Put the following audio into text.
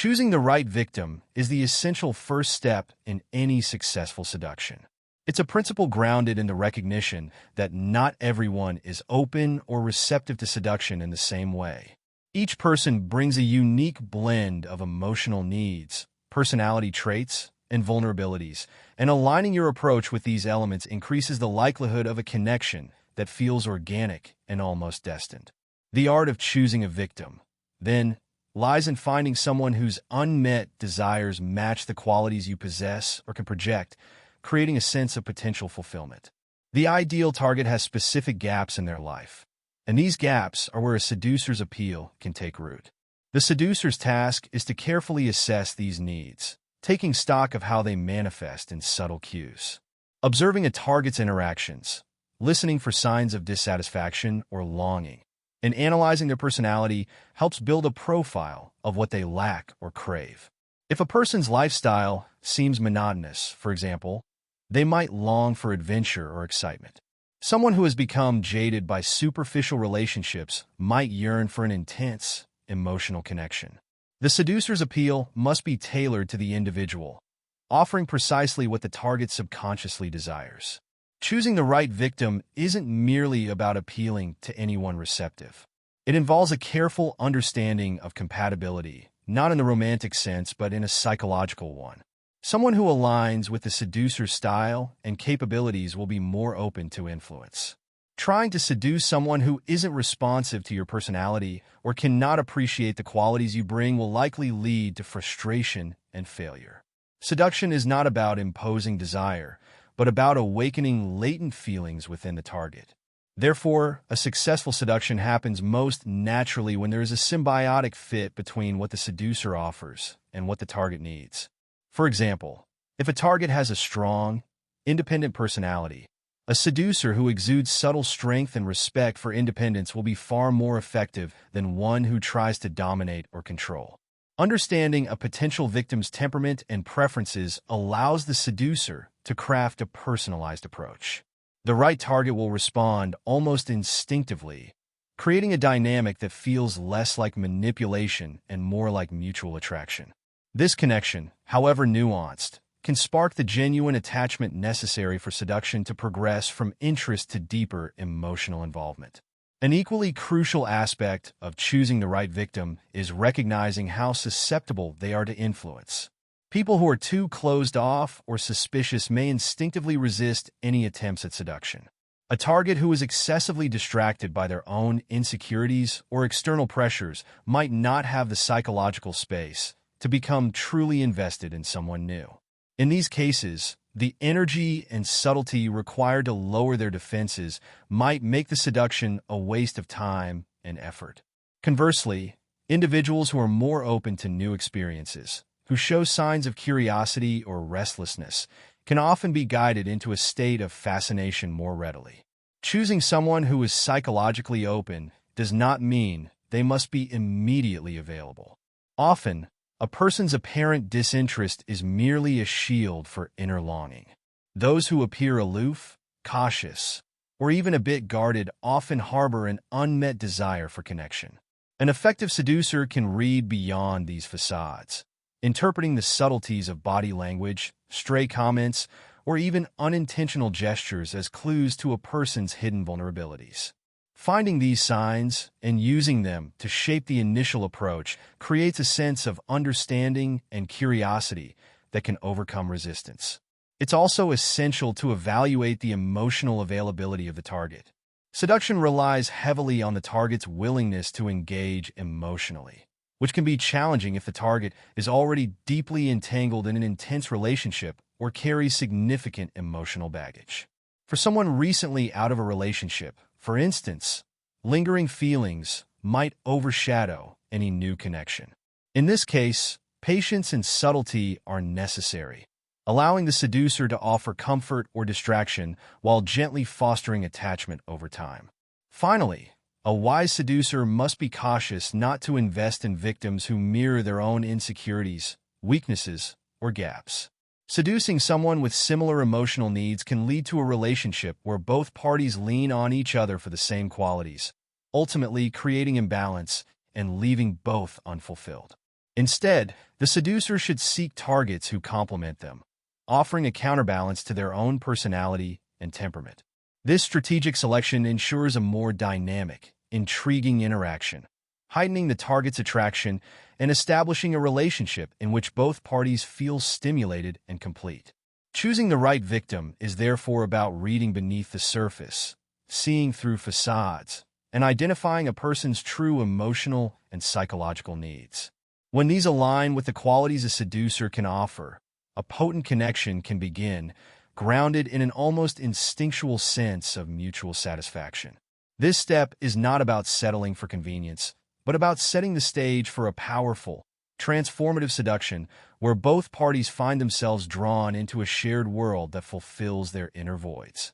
Choosing the right victim is the essential first step in any successful seduction. It's a principle grounded in the recognition that not everyone is open or receptive to seduction in the same way. Each person brings a unique blend of emotional needs, personality traits, and vulnerabilities, and aligning your approach with these elements increases the likelihood of a connection that feels organic and almost destined. The art of choosing a victim, then, lies in finding someone whose unmet desires match the qualities you possess or can project, creating a sense of potential fulfillment. The ideal target has specific gaps in their life, and these gaps are where a seducer's appeal can take root. The seducer's task is to carefully assess these needs, taking stock of how they manifest in subtle cues. Observing a target's interactions, listening for signs of dissatisfaction or longing, and analyzing their personality helps build a profile of what they lack or crave. If a person's lifestyle seems monotonous, for example, they might long for adventure or excitement. Someone who has become jaded by superficial relationships might yearn for an intense, emotional connection. The seducer's appeal must be tailored to the individual, offering precisely what the target subconsciously desires. Choosing the right victim isn't merely about appealing to anyone receptive. It involves a careful understanding of compatibility, not in the romantic sense, but in a psychological one. Someone who aligns with the seducer's style and capabilities will be more open to influence. Trying to seduce someone who isn't responsive to your personality or cannot appreciate the qualities you bring will likely lead to frustration and failure. Seduction is not about imposing desire, but about awakening latent feelings within the target. Therefore, a successful seduction happens most naturally when there is a symbiotic fit between what the seducer offers and what the target needs. For example, if a target has a strong, independent personality, a seducer who exudes subtle strength and respect for independence will be far more effective than one who tries to dominate or control. Understanding a potential victim's temperament and preferences allows the seducer to craft a personalized approach. The right target will respond almost instinctively, creating a dynamic that feels less like manipulation and more like mutual attraction. This connection, however nuanced, can spark the genuine attachment necessary for seduction to progress from interest to deeper emotional involvement. An equally crucial aspect of choosing the right victim is recognizing how susceptible they are to influence. People who are too closed off or suspicious may instinctively resist any attempts at seduction. A target who is excessively distracted by their own insecurities or external pressures might not have the psychological space to become truly invested in someone new. In these cases, the energy and subtlety required to lower their defenses might make the seduction a waste of time and effort. Conversely, individuals who are more open to new experiences, who show signs of curiosity or restlessness, can often be guided into a state of fascination more readily. Choosing someone who is psychologically open does not mean they must be immediately available. Often, a person's apparent disinterest is merely a shield for inner longing. Those who appear aloof, cautious, or even a bit guarded often harbor an unmet desire for connection. An effective seducer can read beyond these facades, interpreting the subtleties of body language, stray comments, or even unintentional gestures as clues to a person's hidden vulnerabilities. Finding these signs and using them to shape the initial approach creates a sense of understanding and curiosity that can overcome resistance. It's also essential to evaluate the emotional availability of the target. Seduction relies heavily on the target's willingness to engage emotionally, which can be challenging if the target is already deeply entangled in an intense relationship or carries significant emotional baggage. For someone recently out of a relationship, for instance, lingering feelings might overshadow any new connection. In this case, patience and subtlety are necessary, allowing the seducer to offer comfort or distraction while gently fostering attachment over time. Finally, a wise seducer must be cautious not to invest in victims who mirror their own insecurities, weaknesses, or gaps. Seducing someone with similar emotional needs can lead to a relationship where both parties lean on each other for the same qualities, ultimately creating imbalance and leaving both unfulfilled. Instead, the seducer should seek targets who complement them, offering a counterbalance to their own personality and temperament. This strategic selection ensures a more dynamic, intriguing interaction, heightening the target's attraction and establishing a relationship in which both parties feel stimulated and complete. Choosing the right victim is therefore about reading beneath the surface, seeing through facades, and identifying a person's true emotional and psychological needs. When these align with the qualities a seducer can offer, a potent connection can begin, grounded in an almost instinctual sense of mutual satisfaction. This step is not about settling for convenience, but about setting the stage for a powerful, transformative seduction where both parties find themselves drawn into a shared world that fulfills their inner voids.